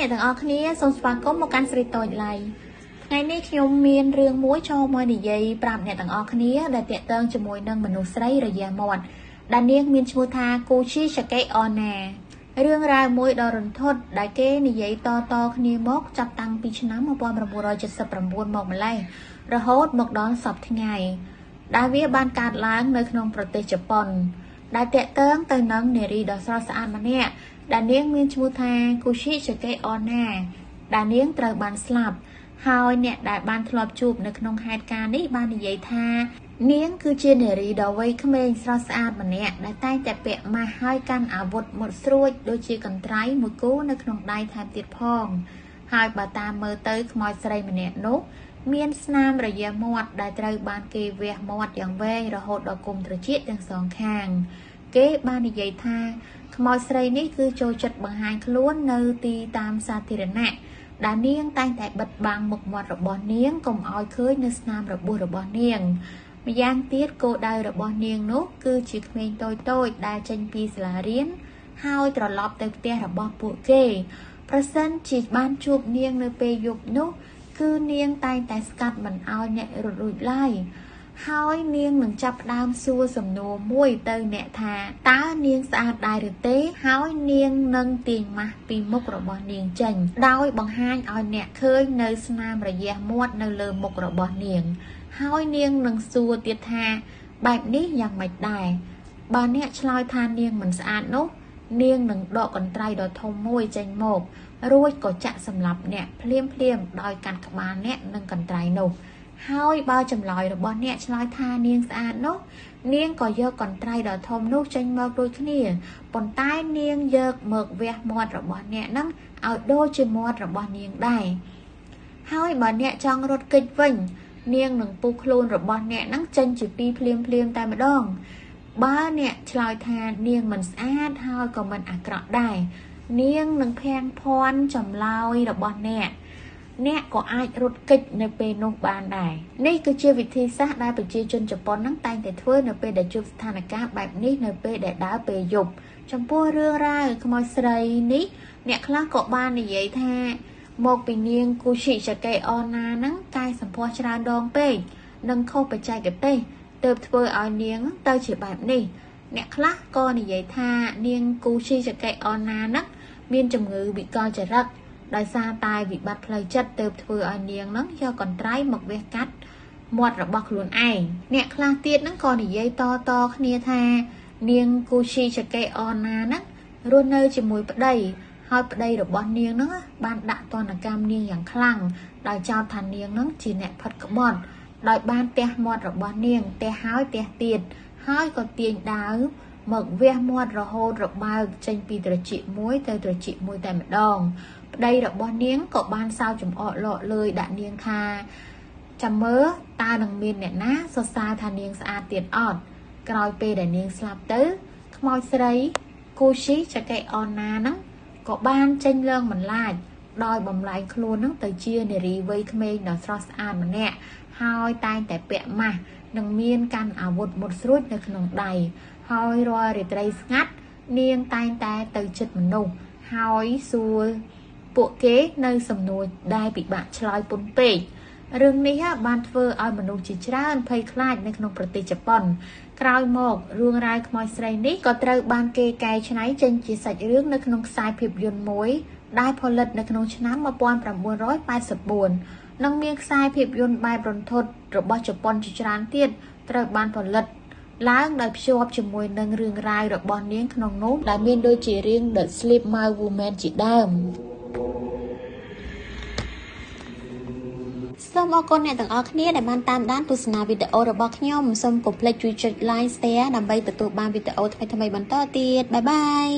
អ្នកទាំងអស់គ្នាសូមស្វាគមន៍មកកាន់ស្រីតូចឡៃថ្ងៃនេះខ្ញុំមានរឿងមួយចូលមកនិយាយប្រាប់អ្នកទាំងអស់គ្នាដែលតាក់ទងជាមួយនឹងមនុស្សស្រីរយៈមាត់ដែលនាងមានឈ្មោះថាគូជីឆាកេអូណារឿងរ៉ាវមួយដ៏រន្ធត់ដែលគេនិយាយតគ្នាមកចាប់តាំងពីឆ្នាំ1979មកម្លេះរហូតមកដល់សប្តាហ៍ថ្ងៃដែលវាបានកើតឡើងនៅក្នុងប្រទេសជប៉ុនដែលតាក់ទងទៅនឹងនារីដ៏ស្រស់ស្អាតម្នាក់ដែលនាងមានឈ្មោះថាគូជីឆាកេអូណាដែលនាងត្រូវបានស្លាប់ហើយអ្នកដែលបានធ្លាប់ជួបនៅក្នុងហេតុការណ៍នេះបាននិយាយថានាងគឺជានារីដ៏វ័យក្មេងស្រស់ស្អាតម្នាក់ដែលតែងតែពាក់ម៉ាស់ហើយកាន់អាវុធមុតស្រួចដូចជាកន្ត្រៃមួយគូនៅក្នុងដៃថែមទៀតផងហើយបើតាមមើលទៅខ្មោចស្រីម្នាក់នោះមានស្នាមរយៈមាត់ដែលត្រូវបានគេវះមាត់យ៉ាងវែងរហូតដល់គុំត្រចៀកទាំងសងខាងគេបាននិយាយថាខ្មោចស្រីនេះគឺចូលចិត្តបង្ហាញខ្លួននៅទីតាមសាធារណៈដែលនាងតែងតែបិទបាំងមុខមាត់របស់នាងកុំឲ្យឃើញនៅស្នាមរបួសរបស់នាងម្យ៉ាងទៀតគោលដៅរបស់នាងនោះគឺជាក្មេងតូចដែលចេញពីសាលារៀនហើយត្រឡប់ទៅផ្ទះរបស់ពួកគេប្រសិនជាបានជួបនាងនៅពេលយប់នោះគឺនាងតែងតែស្កាត់មិនឲ្យអ្នករត់រួចឡើយហើយនាងនឹងចាប់ផ្ដើមសួរសំណួរមួយទៅអ្នកថាតើនាងស្អាតដែរឬទេហើយនាងនឹងទាញម៉ាស់ពីមុខរបស់នាងចេញដោយបង្ហាញឲ្យអ្នកឃើញនៅស្នាមរយៈមាត់នៅលើមុខរបស់នាងហើយនាងនឹងសួរទៀតថាបែបនេះយ៉ាងម៉េចដែរបើអ្នកឆ្លើយថានាងមិនស្អាតនោះនាងនឹងដកកន្ត្រៃដ៏ធំមួយចេញមករួចក៏ចាក់សម្លាប់អ្នកភ្លាមដោយកាន់ក្បាលអ្នកនឹងកន្ត្រៃនោះហើយបើចម្លើយរបស់អ្នកឆ្លើយថានាងស្អាតនោះនាងក៏យកកន្ត្រៃដ៏ធំនោះចេញមកដូចគ្នាប៉ុន្តែនាងយកមកវះមាត់របស់អ្នកនឹងឲ្យដូចជាមាត់របស់នាងដែរហើយបើអ្នកចង់រត់គេចវិញនាងនឹងពុះខ្លួនរបស់អ្នកនឹងចេញជាពីរភ្លាមតែម្ដងបើអ្នកឆ្លើយថានាងមិនស្អាតហើយក៏មិនអាក្រក់ដែរនាងនឹងភាំងភ័ន្តចម្លើយរបស់អ្នកក៏អាចរត់គេចនៅពេលនោះបានដែរនេះគឺជាវិធីសាស្ត្រដែលប្រជាជនជប៉ុននឹងតែងតែធ្វើនៅពេលដែលជួបស្ថានភាពបែបនេះនៅពេលដែលដើរពេលយប់ចំពោះរឿងរ៉ាវខ្មោចស្រីនេះអ្នកខ្លះក៏បាននិយាយថាមកពីនាងគូជីឆាកេអូណានឹងកាយសម្ផស្សច្រើនដងពេកនិងខុសបច្ចេកទេសទើបធ្វើឲ្យនាងទៅជាបែបនេះអ្នកខ្លះក៏និយាយថានាងគូជីឆាកេអូណានឹងមានជំងឺវិកលចរិតដោយសារតែវិបត្តិផ្លូវចិត្តទើបធ្វើឲ្យនាងនឹងយកកន្ត្រៃមកវះកាត់មាត់របស់ខ្លួនឯងអ្នកខ្លះទៀតនឹងក៏និយាយតគ្នាថានាងគូជីឆាកេអូណានឹងរស់នៅជាមួយប្តីហើយប្តីរបស់នាងនឹងបានដាក់ទណ្ឌកម្មនាងយ៉ាងខ្លាំងដោយចោទថានាងនឹងជាអ្នកផិតក្បត់ដោយបានទះមាត់របស់នាងទះហើយទះទៀតហើយក៏ទាញដាវមកវះមាត់រហូតរបើកចេញពីត្រចៀកមួយទៅត្រចៀកមួយតែម្ដងប្តីរបស់នាងក៏បានសើចចំអកលក់លើយដាក់នាងថាចាំមើលតើនឹងមានអ្នកណាសរសើរថានាងស្អាតទៀតអត់ក្រោយពេលដែលនាងស្លាប់ទៅខ្មោចស្រីគូជីឆាកេអូណាហ្នឹងក៏បានចេញឡើងបន្លាចដោយបំលែងខ្លួននឹងទៅជានារីវ័យក្មេងដ៏ស្រស់ស្អាតម្នាក់ហើយតែងតែពាក់ម៉ាស់និងមានកាន់អាវុធមុតស្រួចនៅក្នុងដៃហើយរាល់រាត្រីស្ងាត់នាងតែងតែទៅជិតមនុស្សហើយសួរពួកគេនៅសំណួរដែលពិបាកឆ្លើយពន់ពេករឿងនេះបានធ្វើឲ្យមនុស្សជាច្រើនភ័យខ្លាចនៅក្នុងប្រទេសជប៉ុនក្រោយមករឿងរ៉ាវខ្មោចស្រីនេះក៏ត្រូវបានគេកែច្នៃចេញជាសាច់រឿងនៅក្នុងខ្សែភាពយន្តមួយដែលផលិតនៅក្នុងឆ្នាំ1984និងមានខ្សែភាពយន្តបែបរន្ធត់របស់ជប៉ុនជាច្រើនទៀតត្រូវបានផលិតឡើងដោយភ្ជាប់ជាមួយនឹងរឿងរ៉ាវរបស់នាងក្នុងនោះដែលមានដូចជារឿង The Sleep Mouth Woman ជាដើមសូមអរគុណអ្នកទាំងអស់គ្នាដែលបានតាមដានទស្សនាវីដេអូរបស់ខ្ញុំសូមកុំភ្លេចជួយចុច Like Share ដើម្បីទទួលបានវីដេអូថ្មីៗបន្តទៀតបាយបាយ